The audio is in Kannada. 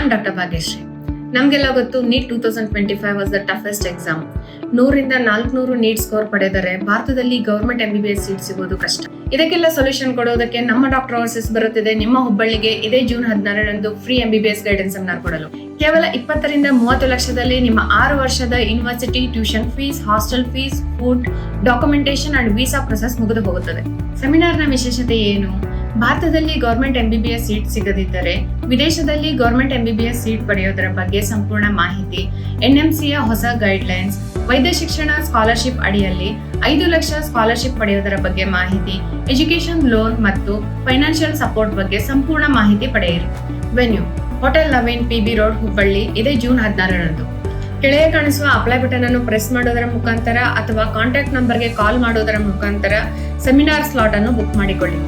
ನಾನು ಡಾಕ್ಟರ್ ಭಾಗ್ಯಶ್ರೀ. ನಮಗೆಲ್ಲ ಗೊತ್ತು NEET 2025 was the toughest exam. 100ರಿಂದ 400 ನೀಟ್ ಸ್ಕೋರ್ ಪಡೆದರೆ ಭಾರತದಲ್ಲಿ ಗವರ್ಮೆಂಟ್ MBBS ಸೀಟ್ ಸಿಗೋದು ಕಷ್ಟ. ಇದಕ್ಕೆಲ್ಲ ಸೊಲ್ಯೂಷನ್ ಕೊಡೋದಕ್ಕೆ ನಮ್ಮ ಡಾಕ್ಟರ್ ಓವರ್ಸೀಸ್ ಬರುತ್ತಿದೆ ನಿಮ್ಮ ಹುಬ್ಬಳ್ಳಿಗೆ ಇದೇ ಜೂನ್ 16ರಂದು ಫ್ರೀ MBBS ಗೈಡೆನ್ಸ್ ಅನ್ನು ಕೊಡಲು. ಕೇವಲ 20ರಿಂದ 30 ಲಕ್ಷದಲ್ಲಿ ನಿಮ್ಮ 6 ವರ್ಷದ university tuition fees, hostel fees, food, documentation and visa process ಮುಗಿದು ಹೋಗುತ್ತದೆ. ಸೆಮಿನಾರ್ನ ವಿಶೇಷತೆ ಏನು? ಭಾರತದಲ್ಲಿ ಗವರ್ಮೆಂಟ್ MBBS ಸೀಟ್ ಸಿಗದಿದ್ದರೆ ವಿದೇಶದಲ್ಲಿ ಗವರ್ಮೆಂಟ್ MBBS ಸೀಟ್ ಪಡೆಯೋದರ ಬಗ್ಗೆ ಸಂಪೂರ್ಣ ಮಾಹಿತಿ, NMCಯ ಹೊಸ ಗೈಡ್ಲೈನ್ಸ್, ವೈದ್ಯ ಶಿಕ್ಷಣ ಸ್ಕಾಲರ್ಶಿಪ್ ಅಡಿಯಲ್ಲಿ 5 ಲಕ್ಷ ಸ್ಕಾಲರ್ಶಿಪ್ ಪಡೆಯೋದರ ಬಗ್ಗೆ ಮಾಹಿತಿ, ಎಜುಕೇಶನ್ ಲೋನ್ ಮತ್ತು ಫೈನಾನ್ಷಿಯಲ್ ಸಪೋರ್ಟ್ ಬಗ್ಗೆ ಸಂಪೂರ್ಣ ಮಾಹಿತಿ ಪಡೆಯಿರಿ. Venue hotel Naveen, PB road, Hubballi. ಇದೇ ಜೂನ್ 16ರಂದು. ಕೆಳಗೆ ಕಾಣಿಸುವ ಅಪ್ಲೈ ಬಟನ್ ಅನ್ನು ಪ್ರೆಸ್ ಮಾಡೋದರ ಮುಖಾಂತರ ಅಥವಾ ಕಾಂಟ್ಯಾಕ್ಟ್ ನಂಬರ್ಗೆ ಕಾಲ್ ಮಾಡೋದರ ಮುಖಾಂತರ ಸೆಮಿನಾರ್ ಸ್ಲಾಟ್ ಅನ್ನು ಬುಕ್ ಮಾಡಿಕೊಳ್ಳಿ.